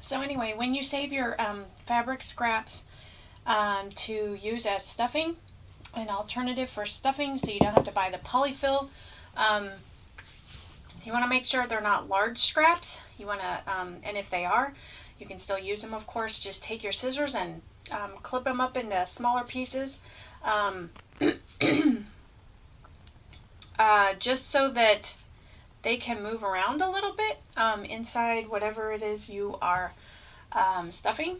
So anyway, when you save your fabric scraps to use as stuffing, an alternative for stuffing so you don't have to buy the polyfill, um, you want to make sure they're not large scraps. You want to, and if they are, you can still use them, of course. Just take your scissors and clip them up into smaller pieces, just so that they can move around a little bit inside whatever it is you are stuffing.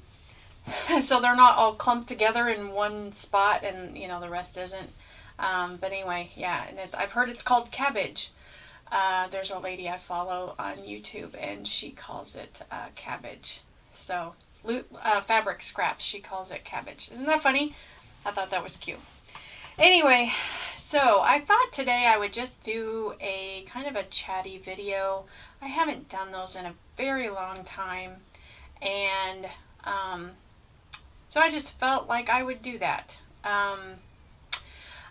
So they're not all clumped together in one spot and the rest isn't. But anyway, yeah, and I've heard it's called cabbage. There's a lady I follow on YouTube and she calls it cabbage. So fabric scraps, she calls it cabbage. Isn't that funny? I thought that was cute. Anyway, so I thought today I would just do a kind of a chatty video. I haven't done those in a very long time, and so I just felt like I would do that. I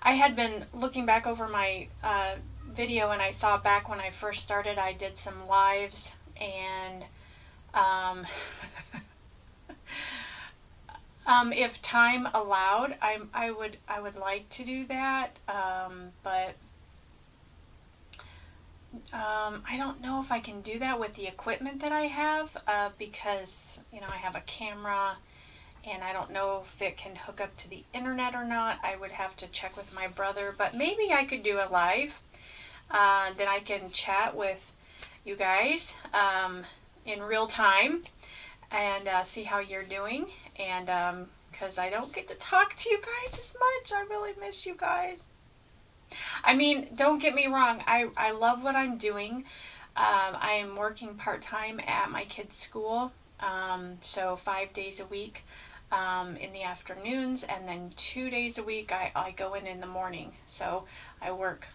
had been looking back over my video, and I saw back when I first started I did some lives, and if time allowed, I would like to do that, but I don't know if I can do that with the equipment that I have, because I have a camera, and I don't know if it can hook up to the internet or not. I would have to check with my brother, but maybe I could do a live. Then I can chat with you guys in real time and see how you're doing. And because I don't get to talk to you guys as much. I really miss you guys. I mean, don't get me wrong. I love what I'm doing. I am working part-time at my kids' school. So 5 days a week in the afternoons, and then 2 days a week I go in the morning. So I work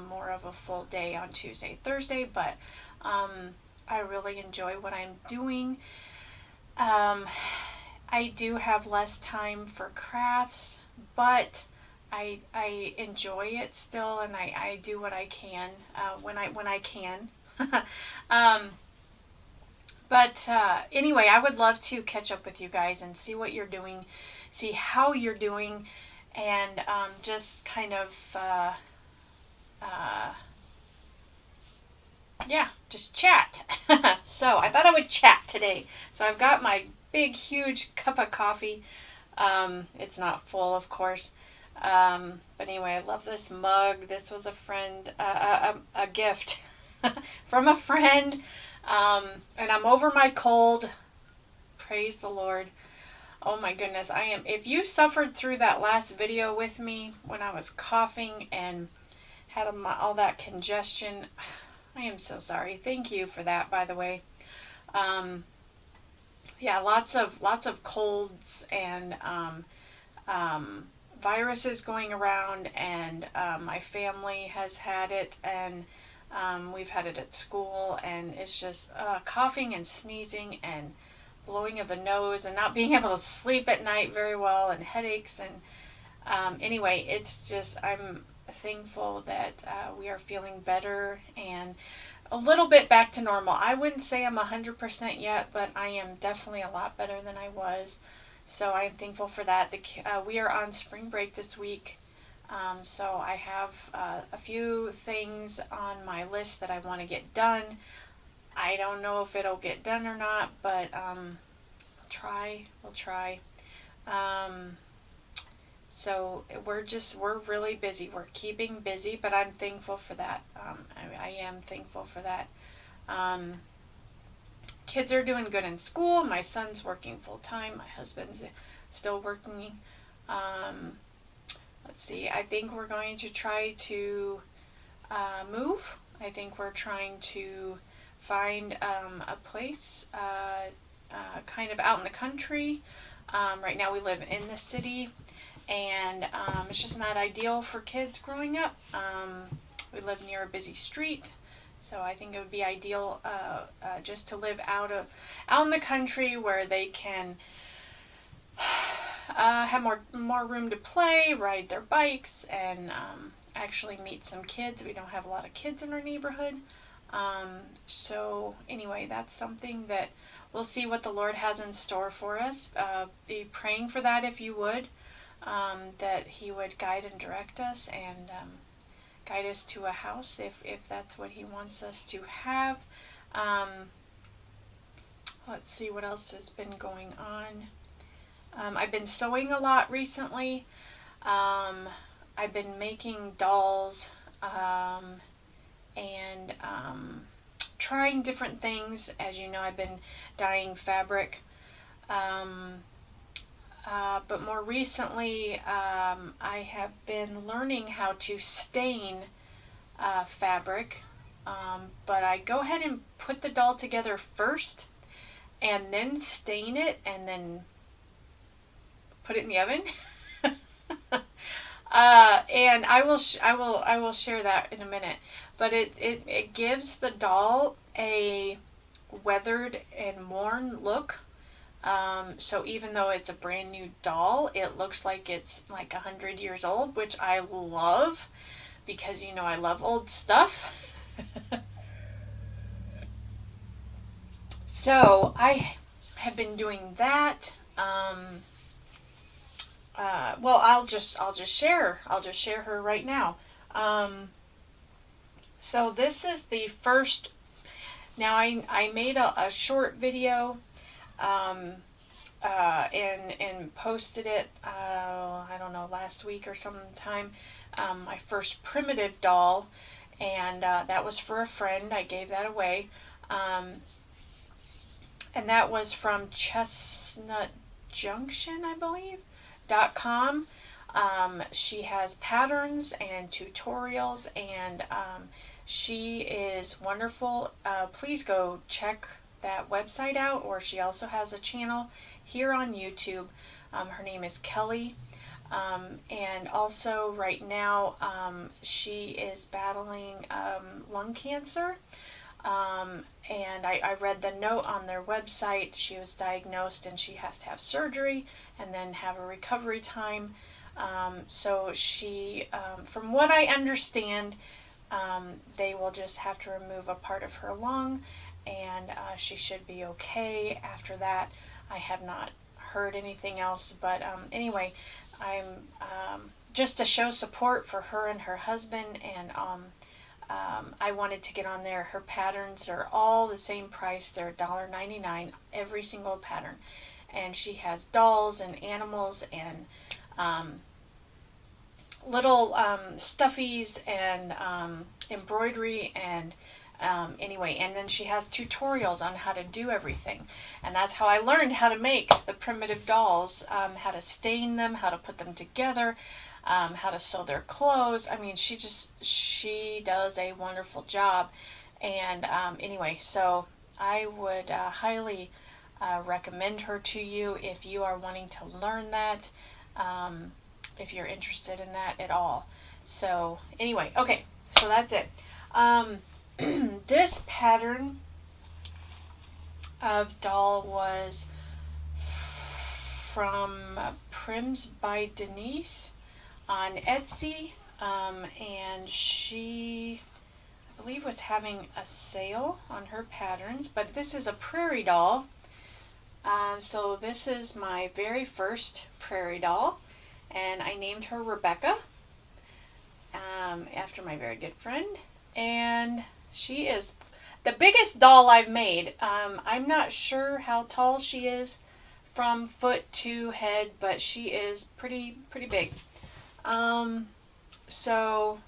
more of a full day on Tuesday, Thursday, but I really enjoy what I'm doing. I do have less time for crafts, but I enjoy it still, and I do what I can when I can. But anyway, I would love to catch up with you guys and see what you're doing, see how you're doing, and just kind of yeah, just chat. So I thought I would chat today. So I've got my big, huge cup of coffee. It's not full, of course. But anyway, I love this mug. This was a friend, a gift from a friend. And I'm over my cold. Praise the Lord. Oh my goodness, I am. If you suffered through that last video with me when I was coughing and had all that congestion, I am so sorry. Thank you for that, by the way. Yeah, lots of colds and viruses going around, and my family has had it, and we've had it at school, and it's just coughing and sneezing and blowing of the nose and not being able to sleep at night very well, and headaches, and anyway, it's just, I'm thankful that we are feeling better and a little bit back to normal. I wouldn't say I'm 100% yet, but I am definitely a lot better than I was. So I am thankful for that. We are on spring break this week, so I have a few things on my list that I want to get done. I don't know if it'll get done or not, but we'll try. So we're really busy. We're keeping busy, but I'm thankful for that. I am thankful for that. Kids are doing good in school. My son's working full time. My husband's still working. Let's see. I think we're going to try to move. I think we're trying to find a place kind of out in the country. Right now we live in the city, and it's just not ideal for kids growing up. We live near a busy street, so I think it would be ideal just to live out in the country where they can have more room to play, ride their bikes, and actually meet some kids. We don't have a lot of kids in our neighborhood. So anyway, that's something that we'll see what the Lord has in store for us. Be praying for that if you would, that He would guide and direct us and guide us to a house if that's what He wants us to have. Let's see what else has been going on. I've been sewing a lot recently. I've been making dolls and trying different things. As you know, I've been dyeing fabric. But more recently, I have been learning how to stain fabric. But I go ahead and put the doll together first and then stain it and then put it in the oven. And I will share that in a minute. But it gives the doll a weathered and worn look. So even though it's a brand new doll, it looks like it's like 100 years old, which I love because you know I love old stuff. So I have been doing that. Well, I'll just share her right now. So this is the first. Now I made a short video, and posted it. I don't know, last week or sometime. My first primitive doll, and that was for a friend. I gave that away. And that was from Chestnut Junction, I believe, .com. She has patterns and tutorials, and she is wonderful. Please go check that website out, or she also has a channel here on YouTube. Her name is Kellie. And also right now she is battling lung cancer. And I read the note on their website. She was diagnosed and she has to have surgery and then have a recovery time. So she, from what I understand, they will just have to remove a part of her lung, and she should be okay after that. I have not heard anything else, but anyway, I'm just to show support for her and her husband, and I wanted to get on there. Her patterns are all the same price. They're $1.99 every single pattern. And she has dolls and animals and little stuffies and embroidery and anyway. And then she has tutorials on how to do everything. And that's how I learned how to make the primitive dolls, how to stain them, how to put them together, how to sew their clothes. I mean, she does a wonderful job. And anyway, so I would highly recommend her to you if you are wanting to learn that, if you're interested in that at all. So anyway, okay, so that's it. This pattern of doll was from Prims by Denise on Etsy, and she, I believe, was having a sale on her patterns. But this is a Prairie doll. So this is my very first Prairie doll, and I named her Rebecca, after my very good friend. And she is the biggest doll I've made. I'm not sure how tall she is from foot to head, but she is pretty big. So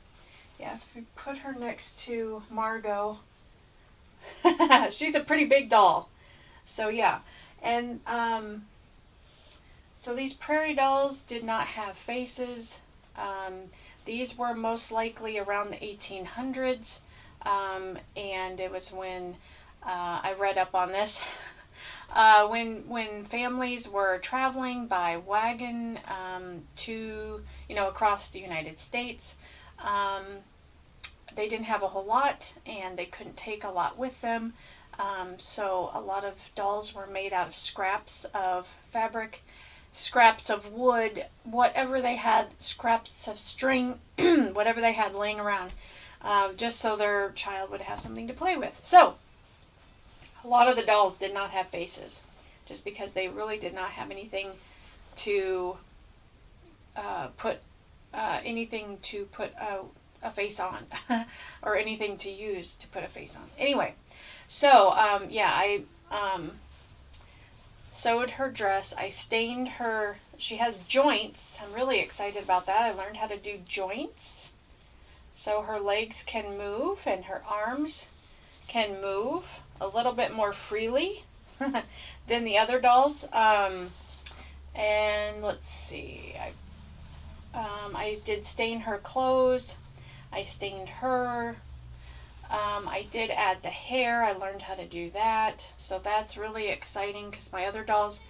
yeah, if we put her next to Margot, she's a pretty big doll. So yeah, and so these Prairie dolls did not have faces. These were most likely around the 1800s, and it was when I read up on this. When families were traveling by wagon to, across the United States, they didn't have a whole lot, and they couldn't take a lot with them. So a lot of dolls were made out of scraps of fabric, scraps of wood, whatever they had, scraps of string, whatever they had laying around. just so their child would have something to play with. So, a lot of the dolls did not have faces, just because they really did not have anything to put a face on, or anything to use to put a face on. Anyway, so yeah, I sewed her dress. I stained her. She has joints. I'm really excited about that. I learned how to do joints, so her legs can move and her arms can move a little bit more freely than the other dolls. And let's see, I did stain her clothes. I stained her. I did add the hair. I learned how to do that. So that's really exciting because my other dolls,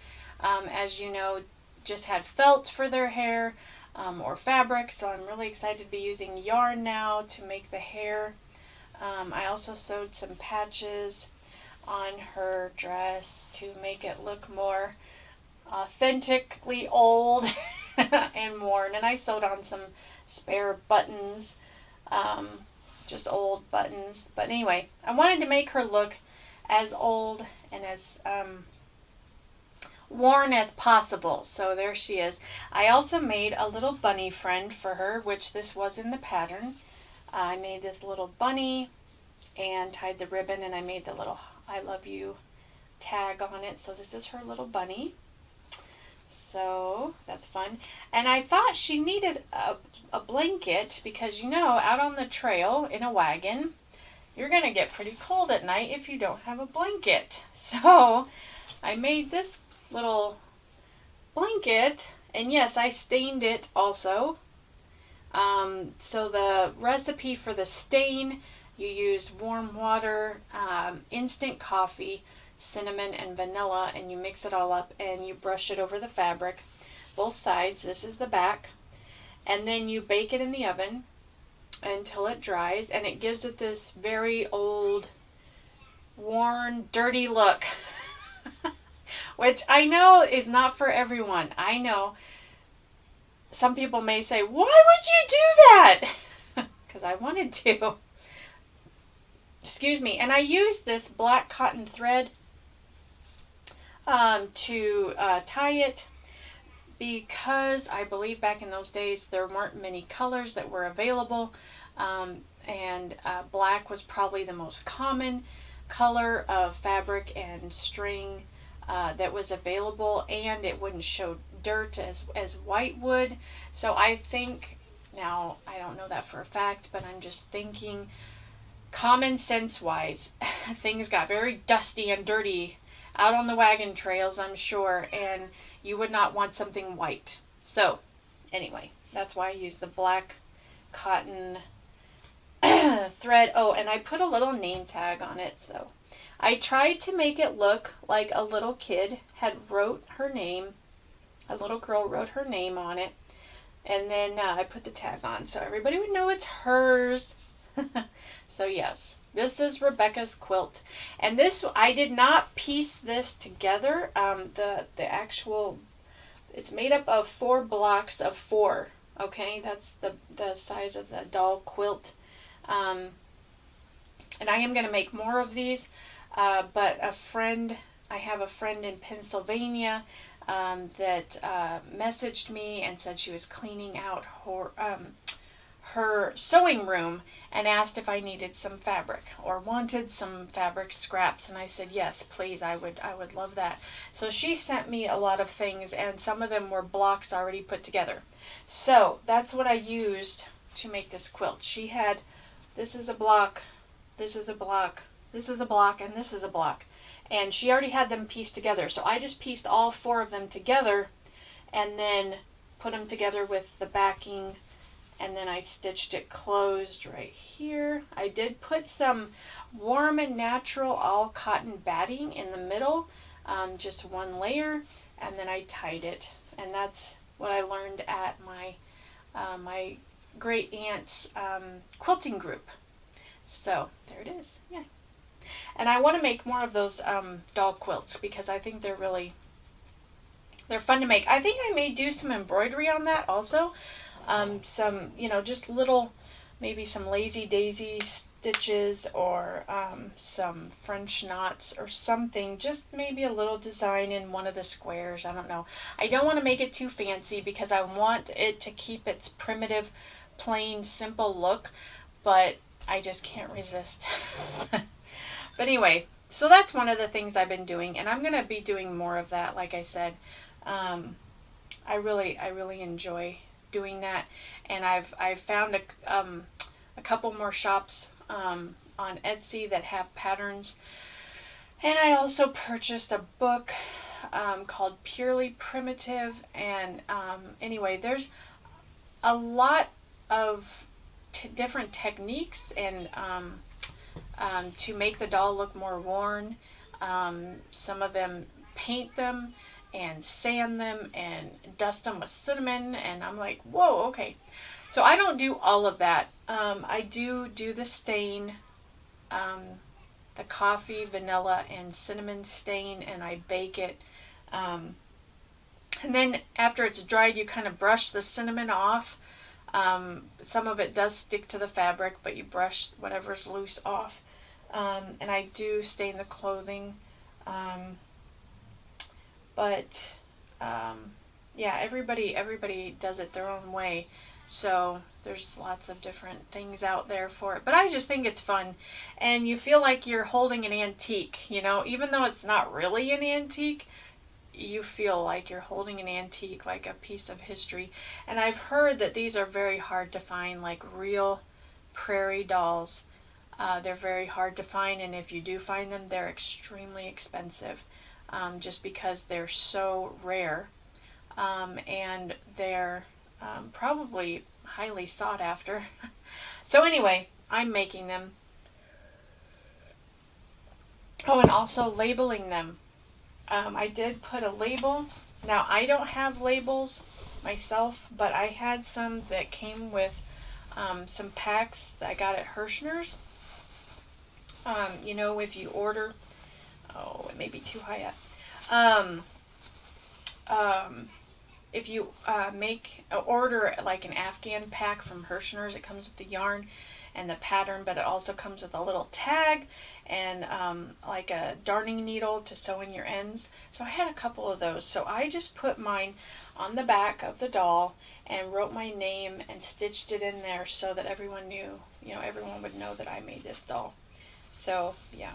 as you know, just had felt for their hair or fabric. So I'm really excited to be using yarn now to make the hair. I also sewed some patches on her dress to make it look more authentically old and worn. And I sewed on some spare buttons, just old buttons. But anyway, I wanted to make her look as old and as worn as possible. So there she is. I also made a little bunny friend for her, which this was in the pattern. I made this little bunny and tied the ribbon, and I made the little I love you tag on it. So this is her little bunny. So that's fun. And I thought she needed a blanket because, you know, out on the trail in a wagon, you're going to get pretty cold at night if you don't have a blanket. So I made this little blanket, and yes, I stained it also. So the recipe for the stain, you use warm water, instant coffee, cinnamon, and vanilla, and you mix it all up and you brush it over the fabric, both sides. This is the back. And then you bake it in the oven until it dries, and it gives it this very old, worn, dirty look. Which I know is not for everyone. I know some people may say, why would you do that? Because I wanted to. Excuse me. And I used this black cotton thread to tie it, because I believe back in those days there weren't many colors that were available, and black was probably the most common color of fabric and string that was available, and it wouldn't show dirt as white would. So I think, now I don't know that for a fact, but I'm just thinking common sense wise, things got very dusty and dirty out on the wagon trails, I'm sure, and you would not want something white. So anyway, that's why I use the black cotton thread. Oh, and I put a little name tag on it. So I tried to make it look like a little kid had wrote her name. A little girl wrote her name on it. And then I put the tag on so everybody would know it's hers. So yes, this is Rebecca's quilt. And this, I did not piece this together. The actual, it's made up of 4 blocks of 4. Okay, that's the size of the doll quilt. And I am going to make more of these. But I have a friend in Pennsylvania that messaged me and said she was cleaning out her sewing room and asked if I needed some fabric or wanted some fabric scraps, and I said yes, please, I would love that. So she sent me a lot of things, and some of them were blocks already put together. So that's what I used to make this quilt. She had, this is a block, this is a block, this is a block, and this is a block, and she already had them pieced together. So I just pieced all 4 of them together and then put them together with the backing, and then I stitched it closed right here. I did put some warm and natural all cotton batting in the middle, just 1 layer, and then I tied it. And that's what I learned at my my great aunt's quilting group. So there it is. Yeah. And I want to make more of those doll quilts because I think they're fun to make. I think I may do some embroidery on that also. Some, just little maybe some lazy daisy stitches or some French knots or something, just maybe a little design in one of the squares. I don't know. I don't want to make it too fancy because I want it to keep its primitive, plain, simple look, but I just can't resist. But anyway, so that's one of the things I've been doing, and I'm going to be doing more of that, like I said. I really enjoy doing that, and I've found a couple more shops on Etsy that have patterns, and I also purchased a book called Purely Primitive, and anyway, there's a lot of different techniques and to make the doll look more worn. Some of them paint them and sand them and dust them with cinnamon, and I'm like, whoa, okay. So I don't do all of that. I do the stain, the coffee, vanilla, and cinnamon stain, and I bake it. And then after it's dried, you kind of brush the cinnamon off. Some of it does stick to the fabric, but you brush whatever's loose off. And I do stain the clothing. But yeah, everybody does it their own way. So there's lots of different things out there for it. But I just think it's fun. And you feel like you're holding an antique, you know, even though it's not really an antique, you feel like you're holding an antique, like a piece of history. And I've heard that these are very hard to find, like real Prairie dolls. They're very hard to find, and if you do find them, they're extremely expensive, just because they're so rare, and they're probably highly sought after. So anyway, I'm making them. Oh, and also labeling them. I did put a label. Now, I don't have labels myself, but I had some that came with some packs that I got at Hirschner's. You know, if you order, oh, it may be too high up. If you order like an Afghan pack from Hirschner's, it comes with the yarn and the pattern, but it also comes with a little tag and like a darning needle to sew in your ends. So I had a couple of those. So I just put mine on the back of the doll and wrote my name and stitched it in there so that everyone knew, you know, everyone would know that I made this doll. So yeah,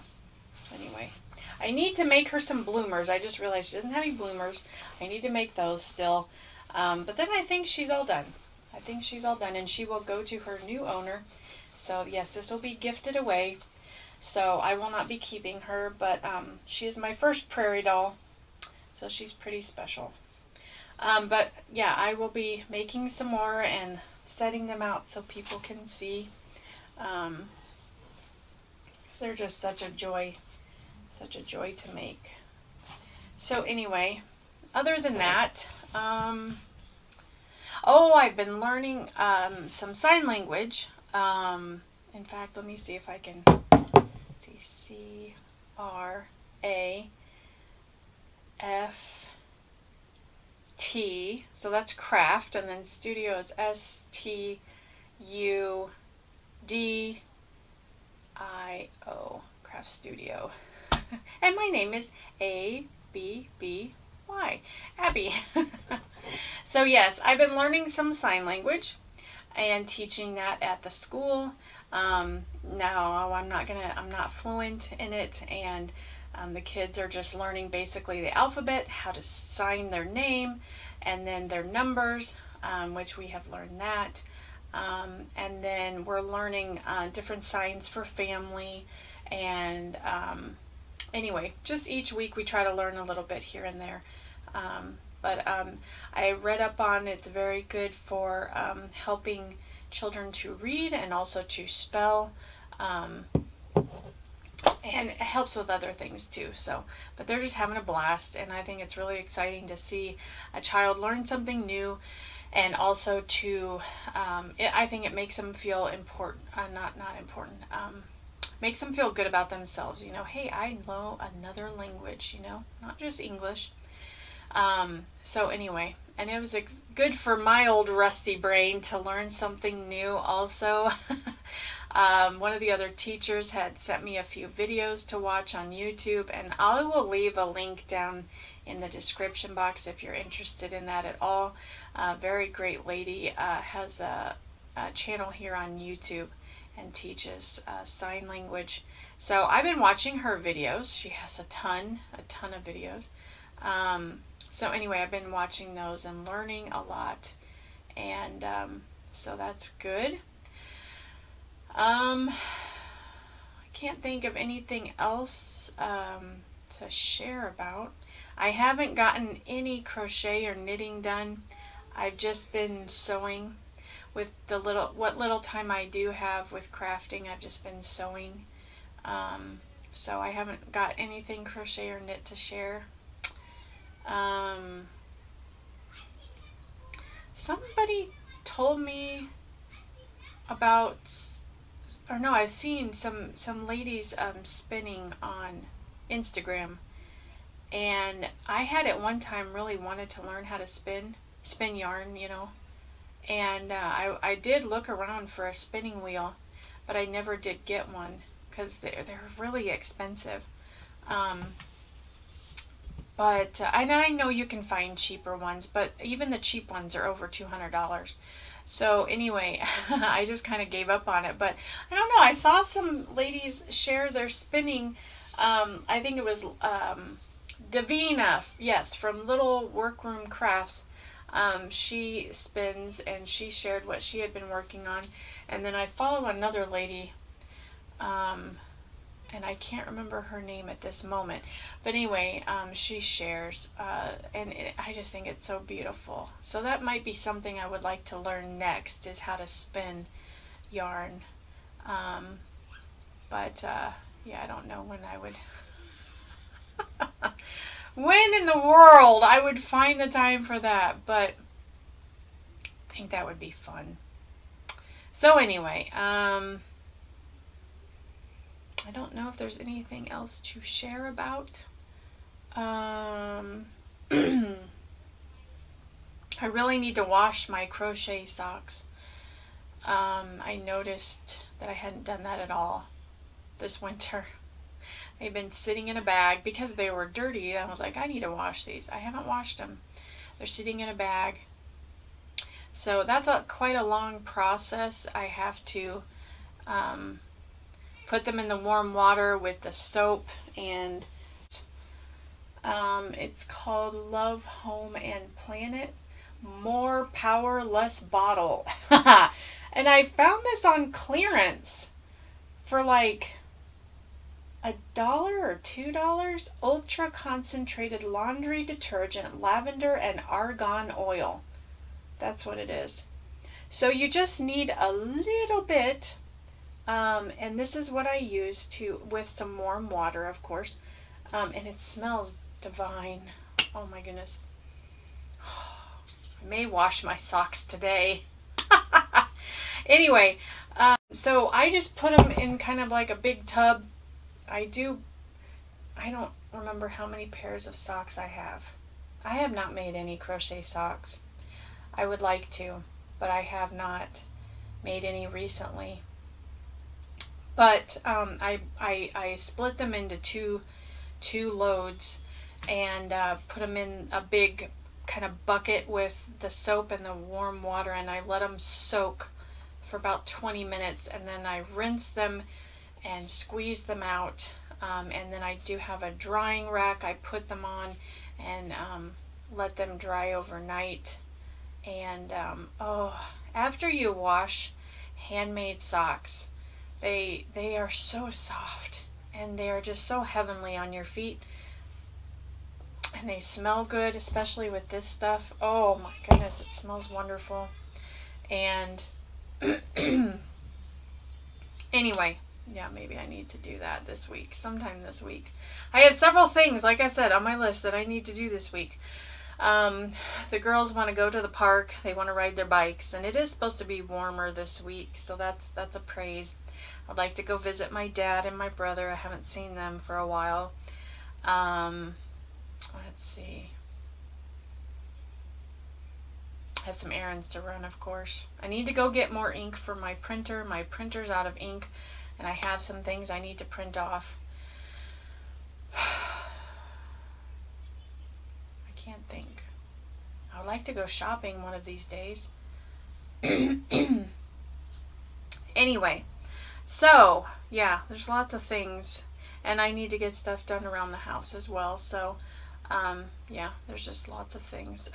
anyway, I need to make her some bloomers. I just realized she doesn't have any bloomers. I need to make those still. But then I think she's all done. I think she's all done, and she will go to her new owner. So yes, this will be gifted away. So I will not be keeping her, but she is my first Prairie doll. So she's pretty special. But yeah, I will be making some more and setting them out so people can see. They're just such a joy to make. So anyway, other than that, oh, I've been learning some sign language. In fact, let me see if I can see CRAFT. So that's craft, and then studio is STUDIO, Craft Studio. And my name is ABBY, Abby. So yes, I've been learning some sign language and teaching that at the school. Now I'm not fluent in it, and the kids are just learning basically the alphabet, how to sign their name, and then their numbers, which we have learned that. And then we're learning different signs for family, and anyway, just each week we try to learn a little bit here and there. But I read up on it's very good for helping children to read and also to spell, and it helps with other things too. So, but they're just having a blast, and I think it's really exciting to see a child learn something new, and also to I think it makes them feel important, makes them feel good about themselves. You know, hey, I know another language. You know, not just English. So anyway, and it was good for my old rusty brain to learn something new also. One of the other teachers had sent me a few videos to watch on YouTube, and I will leave a link down in the description box if you're interested in that at all. Very great lady, has a channel here on YouTube and teaches sign language. So I've been watching her videos. She has a ton of videos. So anyway, I've been watching those and learning a lot, and so that's good. I can't think of anything else to share about. I haven't gotten any crochet or knitting done. I've just been sewing with what little time I do have with crafting. I've just been sewing. So I haven't got anything crochet or knit to share. Somebody told me about, or no, I've seen some ladies spinning on Instagram, and I had at one time really wanted to learn how to spin yarn, you know, and I did look around for a spinning wheel, but I never did get one because they're really expensive. But and I know you can find cheaper ones, but even the cheap ones are over $200. So anyway, I just kind of gave up on it. But I don't know. I saw some ladies share their spinning. I think it was Davina, yes, from Little Workroom Crafts. She spins, and she shared what she had been working on. And then I follow another lady, and I can't remember her name at this moment. But anyway, she shares, and I just think it's so beautiful. So that might be something I would like to learn next, is how to spin yarn. But yeah, I don't know when I would... when in the world I would find the time for that, but I think that would be fun. So anyway, I don't know if there's anything else to share about. I really need to wash my crochet socks. I noticed that I hadn't done that at all this winter. They've been sitting in a bag because they were dirty. I was like, I need to wash these. I haven't washed them. They're sitting in a bag. So that's quite a long process. I have to put them in the warm water with the soap, and it's called Love, Home, and Planet. More Power, Less Bottle. And I found this on clearance for like $1 or $2. Ultra concentrated laundry detergent, lavender and argan oil. That's what it is. So you just need a little bit, and this is what I use with some warm water, of course, and it smells divine. Oh my goodness. I may wash my socks today. Anyway, so I just put them in kind of like a big tub. I don't remember how many pairs of socks I have. I have not made any crochet socks. I would like to, but I have not made any recently. But I split them into two loads, and put them in a big kind of bucket with the soap and the warm water, and I let them soak for about 20 minutes, and then I rinse them and squeeze them out, and then I do have a drying rack I put them on, and let them dry overnight. And after you wash handmade socks, they are so soft, and they are just so heavenly on your feet, and they smell good, especially with this stuff. Oh my goodness, it smells wonderful. And anyway, yeah, maybe I need to do that this week, sometime this week. I have several things, like I said, on my list that I need to do this week. The girls want to go to the park. They want to ride their bikes, and it is supposed to be warmer this week, so that's a praise. I'd like to go visit my dad and my brother. I haven't seen them for a while. Let's see. have some errands to run, of course. I need to go get more ink for my printer. My printer's out of ink, and I have some things I need to print off. I can't think. I would like to go shopping one of these days. Anyway, so yeah, there's lots of things, and I need to get stuff done around the house as well. So yeah, there's just lots of things.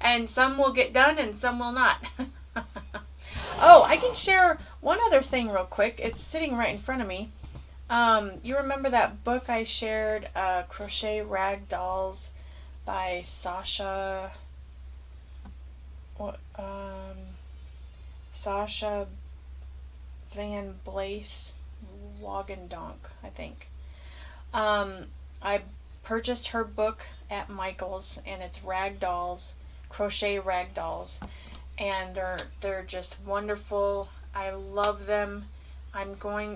And some will get done and some will not. Oh, I can share one other thing real quick. It's sitting right in front of me. You remember that book I shared, Crochet Rag Dolls by Sascha? Sascha Van Blaze Wagendonk, I think. I purchased her book at Michael's, and it's rag dolls, crochet rag dolls, and they're just wonderful. I love them.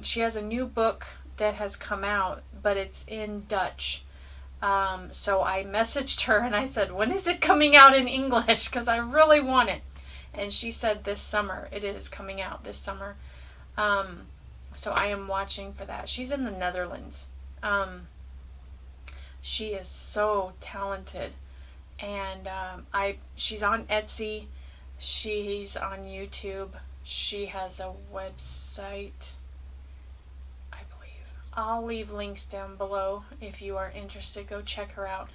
She has a new book that has come out, but it's in Dutch. So I messaged her and I said, when is it coming out in English? Because I really want it. And she said this summer. It is coming out this summer. So I am watching for that. She's in the Netherlands. She is so talented. And she's on Etsy. She's on YouTube. She has a website, I believe. I'll leave links down below if you are interested. Go check her out.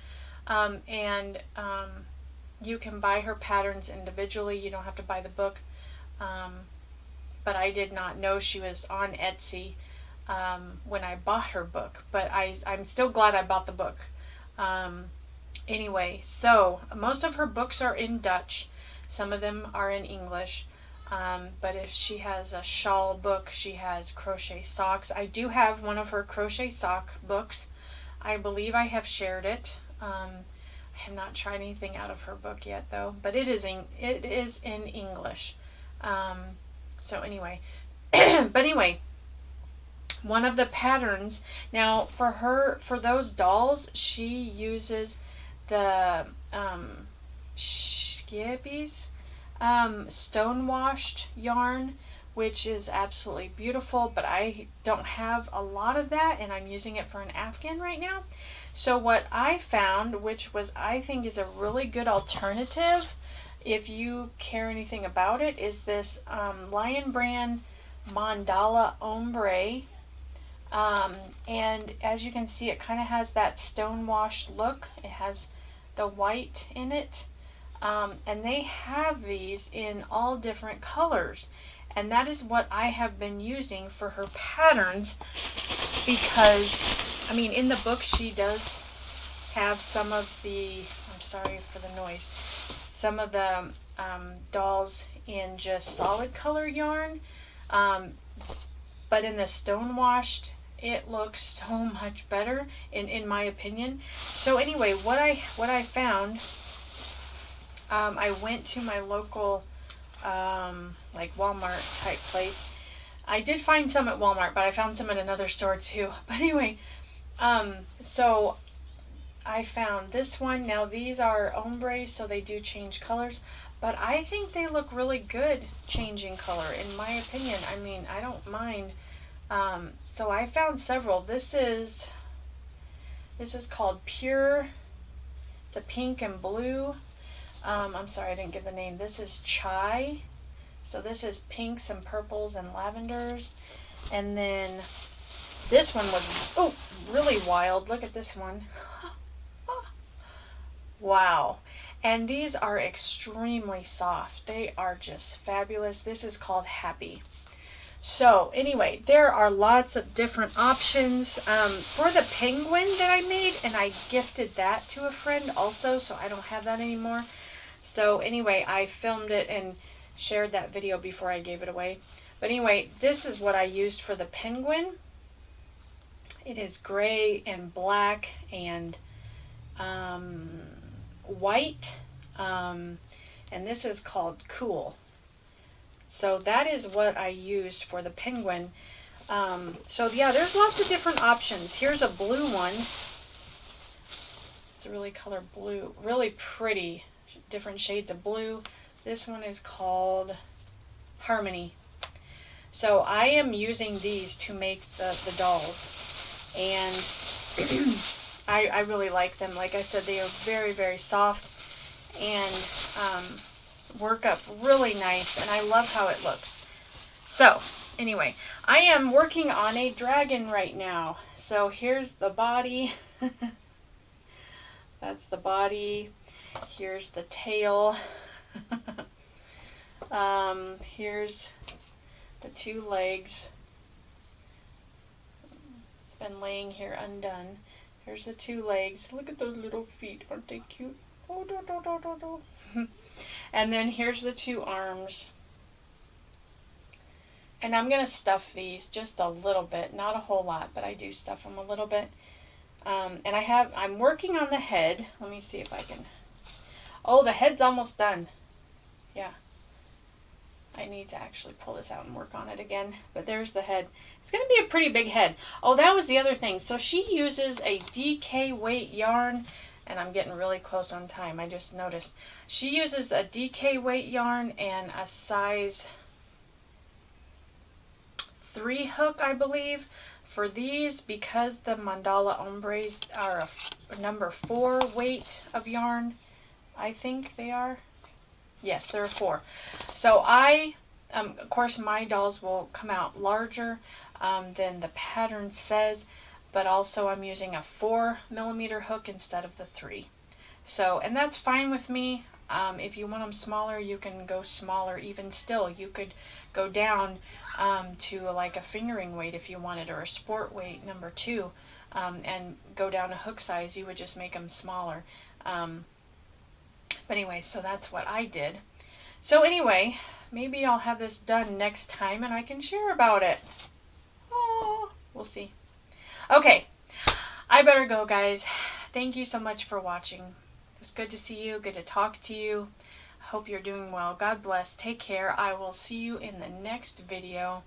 You can buy her patterns individually. You don't have to buy the book. But I did not know she was on Etsy when I bought her book. But I'm still glad I bought the book. Anyway, so most of her books are in Dutch. Some of them are in English. But if she has a shawl book, she has crochet socks. I do have one of her crochet sock books. I believe I have shared it. I have not tried anything out of her book yet, though. But it is in English. So anyway, but anyway, one of the patterns now for those dolls, she uses the Skibbies stone-washed yarn, which is absolutely beautiful, but I don't have a lot of that, and I'm using it for an Afghan right now. So what I found, which I think is a really good alternative, if you care anything about it, is this Lion Brand Mandala Ombre. And as you can see, it kind of has that stone-washed look. It has the white in it. And they have these in all different colors. And that is what I have been using for her patterns, because, I mean, in the book she does have some of the, I'm sorry for the noise, some of the dolls in just solid color yarn. But in the stone washed, it looks so much better in my opinion. So anyway, what I found, I went to my local like Walmart type place. I did find some at Walmart, but I found some at another store too. But anyway, so I found this one. Now these are ombre, so they do change colors, but I think they look really good changing color, in my opinion. I mean, I don't mind. So I found several. This is called Pure. It's a pink and blue. I'm sorry, I didn't give the name. This is Chai. So this is pinks and purples and lavenders. And then this one was, really wild. Look at this one. Wow. And these are extremely soft. They are just fabulous. This is called Happy. So anyway, there are lots of different options. For the penguin that I made, and I gifted that to a friend also, so I don't have that anymore. So anyway, I filmed it and shared that video before I gave it away. But anyway, this is what I used for the penguin. It is gray and black and white. And this is called Cool. So that is what I used for the penguin. So yeah, there's lots of different options. Here's a blue one. It's a really color blue. Really pretty. different shades of blue. This one is called Harmony. So I am using these to make the dolls, and I really like them. Like I said, they are very, very soft and work up really nice, and I love how it looks. So anyway, I am working on a dragon right now. So here's the body. That's the body. Here's the tail. Here's the two legs. It's been laying here undone. Here's the two legs. Look at those little feet. Aren't they cute? Oh, do, do, do, do, do. And then here's the two arms. And I'm going to stuff these just a little bit. Not a whole lot, but I do stuff them a little bit. And I'm working on the head. Let me see if I can. Oh, the head's almost done. Yeah. I need to actually pull this out and work on it again. But there's the head. It's going to be a pretty big head. Oh, that was the other thing. So she uses a DK weight yarn. And I'm getting really close on time. I just noticed. She uses a DK weight yarn and a size 3 hook, I believe. For these, because the mandala ombres are a number 4 weight of yarn, I think they are. Yes, they're a 4. So of course, my dolls will come out larger than the pattern says, but also I'm using a 4mm hook instead of the 3. So, and that's fine with me. If you want them smaller, you can go smaller. Even still, you could go down to like a fingering weight if you wanted, or a sport weight number 2, and go down a hook size. You would just make them smaller. But anyway, so that's what I did. So anyway, maybe I'll have this done next time and I can share about it. Oh, we'll see. Okay, I better go, guys. Thank you so much for watching. It's good to see you, good to talk to you. Hope you're doing well. God bless. Take care. I will see you in the next video.